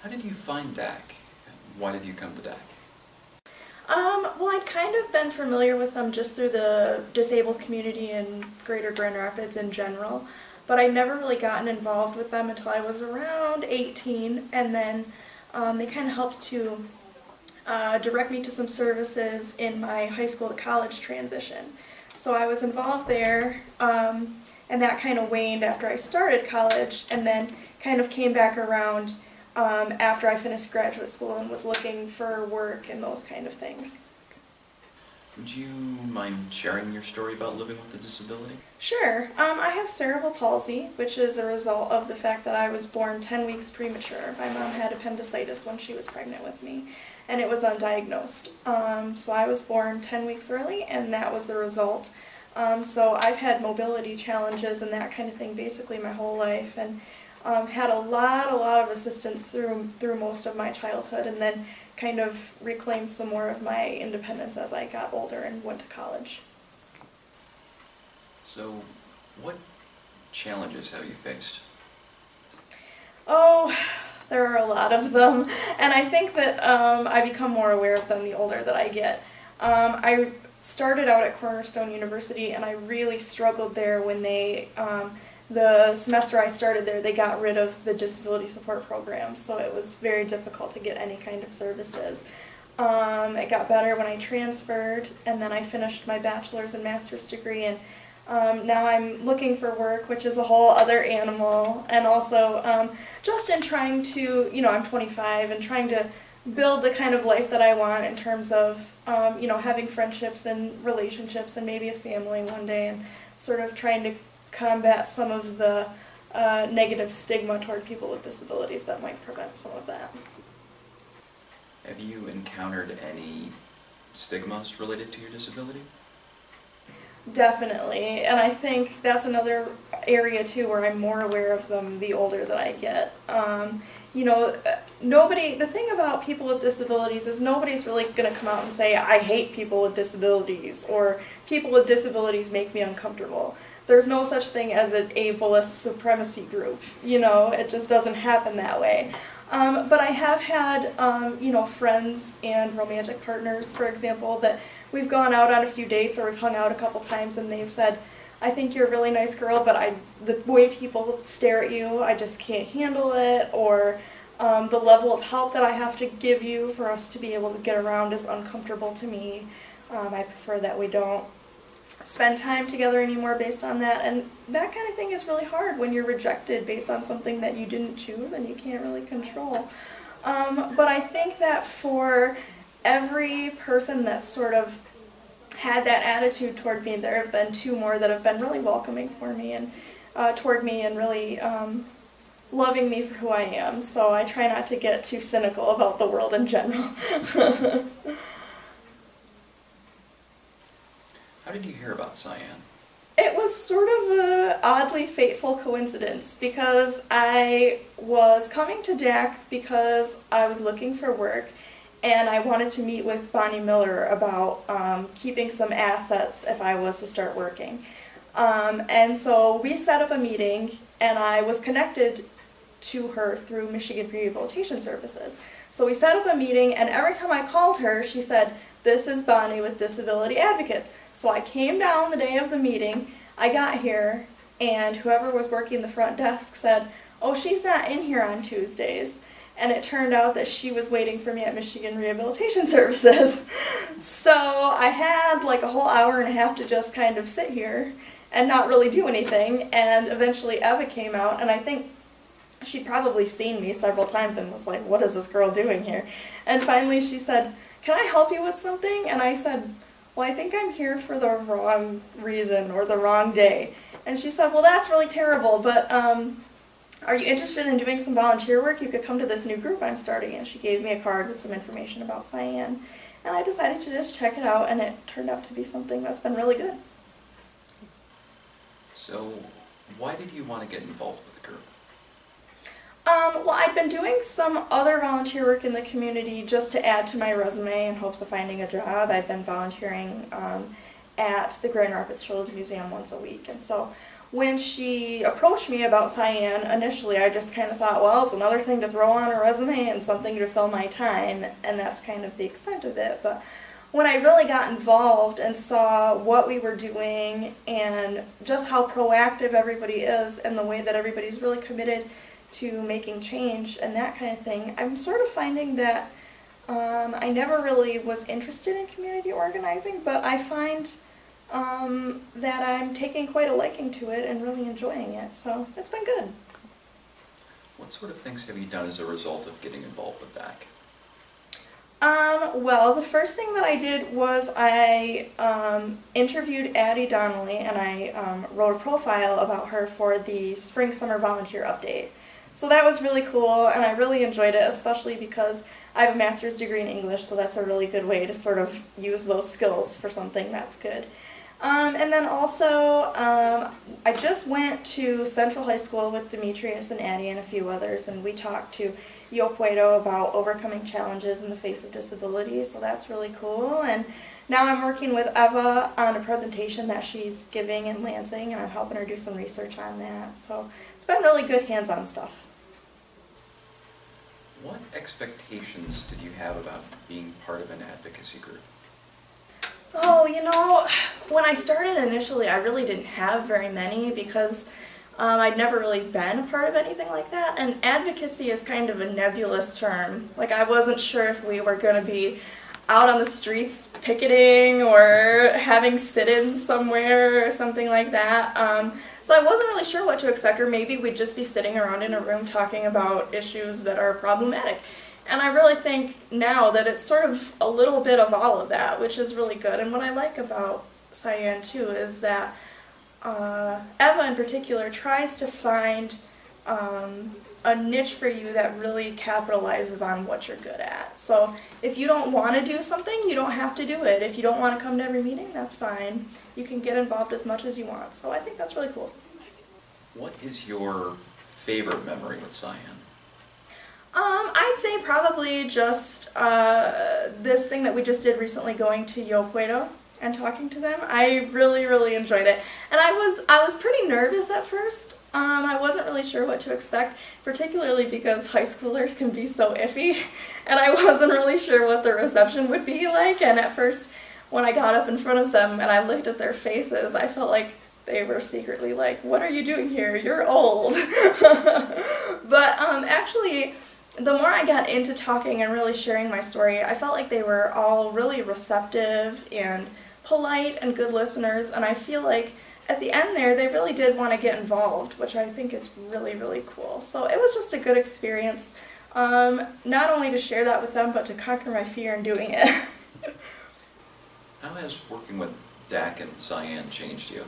How did you find DAC? Why did you come to DAC? Well, I'd kind of been familiar with them just through the disabled community in Greater Grand Rapids in general, but I'd never really gotten involved with them until I was around 18, and then they kind of helped to direct me to some services in my high school to college transition. So I was involved there, and that kind of waned after I started college, and then kind of came back around after I finished graduate school and was looking for work and those kind of things. Would you mind sharing your story about living with a disability? Sure. I have cerebral palsy, which is a result of the fact that I was born 10 weeks premature. My mom had appendicitis when she was pregnant with me, and it was undiagnosed. So I was born 10 weeks early, and that was the result. So I've had mobility challenges and that kind of thing basically my whole life, and had a lot of assistance through most of my childhood, and then kind of reclaimed some more of my independence as I got older and went to college. So, what challenges have you faced? Oh, there are a lot of them, and I think that I become more aware of them the older that I get. I started out at Cornerstone University, and I really struggled there when they the semester I started there, they got rid of the disability support program, so it was very difficult to get any kind of services. It got better when I transferred, and then I finished my bachelor's and master's degree, and now I'm looking for work, which is a whole other animal, and also just in trying to, I'm 25, and trying to build the kind of life that I want in terms of, having friendships and relationships and maybe a family one day, and sort of trying to combat some of the negative stigma toward people with disabilities that might prevent some of that. Have you encountered any stigmas related to your disability? Definitely, and I think that's another area too where I'm more aware of them the older that I get. The thing about people with disabilities is nobody's really going to come out and say, I hate people with disabilities, or people with disabilities make me uncomfortable. There's no such thing as an ableist supremacy group, it just doesn't happen that way. But I have had, friends and romantic partners, for example, that we've gone out on a few dates or we've hung out a couple times, and they've said, I think you're a really nice girl, but the way people stare at you, I just can't handle it, or the level of help that I have to give you for us to be able to get around is uncomfortable to me. I prefer that we don't spend time together anymore based on that, and that kind of thing is really hard when you're rejected based on something that you didn't choose and you can't really control. But I think that for every person that sort of had that attitude toward me, there have been two more that have been really welcoming for me and toward me, and really loving me for who I am. So I try not to get too cynical about the world in general. How did you hear about CYAN? It was sort of an oddly fateful coincidence, because I was coming to DAC because I was looking for work, and I wanted to meet with Bonnie Miller about keeping some assets if I was to start working. And so we set up a meeting, and I was connected to her through Michigan Rehabilitation Services. So we set up a meeting, and every time I called her, she said, "This is Bonnie with Disability Advocates." So I came down the day of the meeting, I got here, and whoever was working the front desk said, "Oh, she's not in here on Tuesdays." And it turned out that she was waiting for me at Michigan Rehabilitation Services. So I had like a whole hour and a half to just kind of sit here and not really do anything, and eventually Eva came out, and I think she'd probably seen me several times and was like, what is this girl doing here? And finally she said, "Can I help you with something?" And I said, "Well, I think I'm here for the wrong reason or the wrong day." And she said, "Well, that's really terrible, but are you interested in doing some volunteer work? You could come to this new group I'm starting." And she gave me a card with some information about CYAN. And I decided to just check it out, and it turned out to be something that's been really good. So, why did you want to get involved with the group? Well, I'd been doing some other volunteer work in the community just to add to my resume in hopes of finding a job. I'd been volunteering at the Grand Rapids Children's Museum once a week, and so when she approached me about CYAN, initially I just kind of thought, well, it's another thing to throw on a resume and something to fill my time, and that's kind of the extent of it. But when I really got involved and saw what we were doing and just how proactive everybody is and the way that everybody's really committed to making change and that kind of thing, I'm sort of finding that I never really was interested in community organizing, but I find that I'm taking quite a liking to it and really enjoying it, so it's been good. What sort of things have you done as a result of getting involved with DAC? Well, the first thing that I did was I interviewed Addie Donnelly, and I wrote a profile about her for the Spring Summer Volunteer Update. So that was really cool, and I really enjoyed it, especially because I have a master's degree in English, so that's a really good way to sort of use those skills for something that's good. And then also, I just went to Central High School with Demetrius and Addie and a few others, and we talked to Yopuedo about overcoming challenges in the face of disability, so that's really cool. And now I'm working with Eva on a presentation that she's giving in Lansing, and I'm helping her do some research on that. So it's been really good hands-on stuff. What expectations did you have about being part of an advocacy group? Oh, when I started initially, I really didn't have very many because I'd never really been a part of anything like that. And advocacy is kind of a nebulous term. Like, I wasn't sure if we were going to be out on the streets picketing or having sit-ins somewhere or something like that. So I wasn't really sure what to expect, or maybe we'd just be sitting around in a room talking about issues that are problematic. And I really think now that it's sort of a little bit of all of that, which is really good. And what I like about CYAN too is that Eva in particular tries to find a niche for you that really capitalizes on what you're good at. So if you don't want to do something, you don't have to do it. If you don't want to come to every meeting, that's fine. You can get involved as much as you want. So I think that's really cool. What is your favorite memory with CYAN? I'd say probably just this thing that we just did recently, going to Yopuedo and talking to them. I really, really enjoyed it. And I was pretty nervous at first. I wasn't really sure what to expect, particularly because high schoolers can be so iffy, and I wasn't really sure what the reception would be like. And at first, when I got up in front of them and I looked at their faces, I felt like they were secretly like, "What are you doing here? You're old." But actually, the more I got into talking and really sharing my story, I felt like they were all really receptive and polite and good listeners, and I feel like at the end there, they really did want to get involved, which I think is really, really cool. So it was just a good experience, not only to share that with them, but to conquer my fear in doing it. How has working with DAC and CYAN changed you?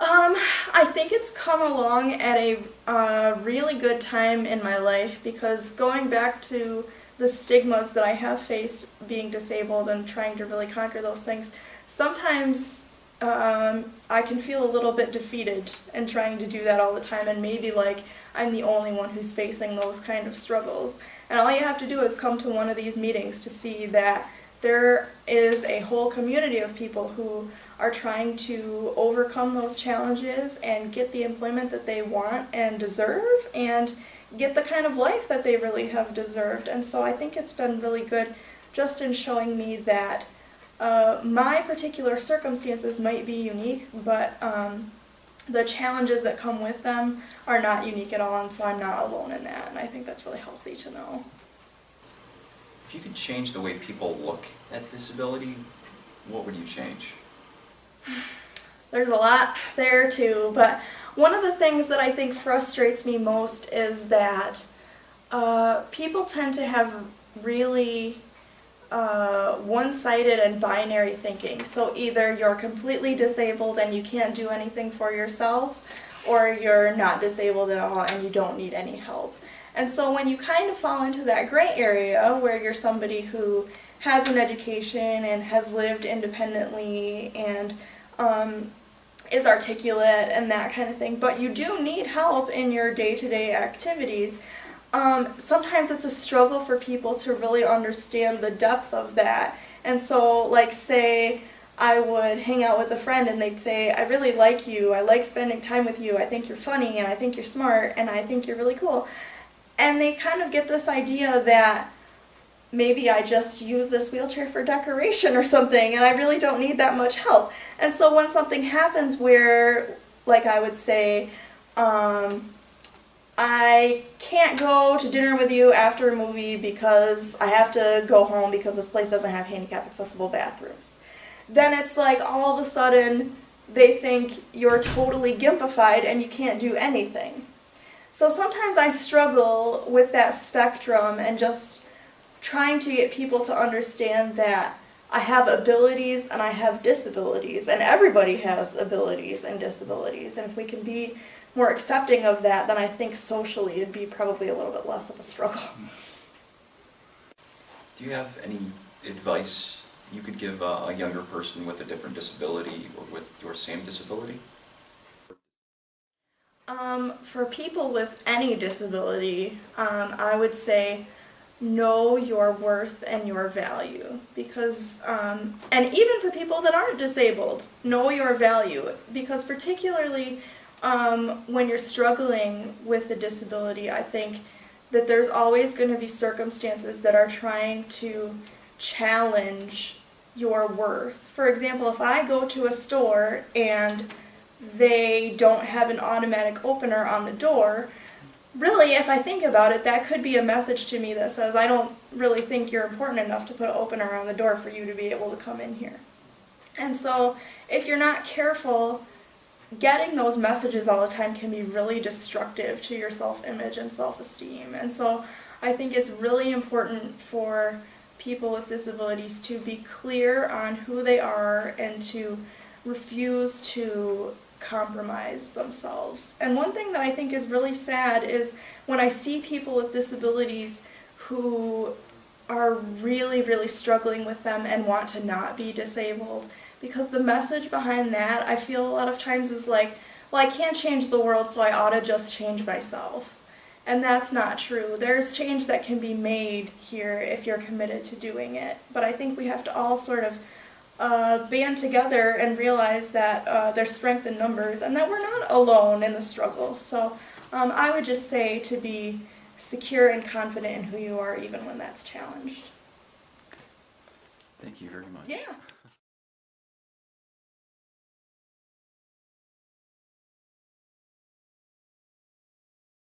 I think it's come along at a really good time in my life, because going back to the stigmas that I have faced being disabled and trying to really conquer those things, sometimes I can feel a little bit defeated in trying to do that all the time, and maybe like I'm the only one who's facing those kind of struggles. And all you have to do is come to one of these meetings to see that there is a whole community of people who are trying to overcome those challenges and get the employment that they want and deserve, and get the kind of life that they really have deserved. And so I think it's been really good just in showing me that my particular circumstances might be unique, but the challenges that come with them are not unique at all, and so I'm not alone in that, and I think that's really healthy to know. If you could change the way people look at disability, what would you change? There's a lot there too, but one of the things that I think frustrates me most is that people tend to have really one-sided and binary thinking. So either you're completely disabled and you can't do anything for yourself, or you're not disabled at all and you don't need any help. And so when you kind of fall into that gray area where you're somebody who has an education and has lived independently and is articulate and that kind of thing, but you do need help in your day-to-day activities, sometimes it's a struggle for people to really understand the depth of that. And so, like, say I would hang out with a friend and they'd say, I really like you, I like spending time with you, I think you're funny, and I think you're smart, and I think you're really cool. And they kind of get this idea that maybe I just use this wheelchair for decoration or something, and I really don't need that much help. And so when something happens where, like I would say, I can't go to dinner with you after a movie because I have to go home because this place doesn't have handicap accessible bathrooms, then it's like all of a sudden they think you're totally gimpified and you can't do anything. So sometimes I struggle with that spectrum and just trying to get people to understand that I have abilities and I have disabilities, and everybody has abilities and disabilities, and if we can be more accepting of that, then I think socially it'd be probably a little bit less of a struggle. Do you have any advice you could give a younger person with a different disability or with your same disability? For people with any disability, I would say know your worth and your value, because, and even for people that aren't disabled, know your value, because particularly when you're struggling with a disability, I think that there's always going to be circumstances that are trying to challenge your worth. For example, if I go to a store and they don't have an automatic opener on the door, really, if I think about it, that could be a message to me that says, I don't really think you're important enough to put an opener on the door for you to be able to come in here. And so, if you're not careful, getting those messages all the time can be really destructive to your self-image and self-esteem. And so, I think it's really important for people with disabilities to be clear on who they are and to refuse to compromise themselves. And one thing that I think is really sad is when I see people with disabilities who are really, really struggling with them and want to not be disabled, because the message behind that, I feel a lot of times, is like, well, I can't change the world, so I ought to just change myself. And that's not true. There's change that can be made here if you're committed to doing it. But I think we have to all sort of band together and realize that there's strength in numbers and that we're not alone in the struggle. So I would just say to be secure and confident in who you are even when that's challenged. Thank you very much. Yeah.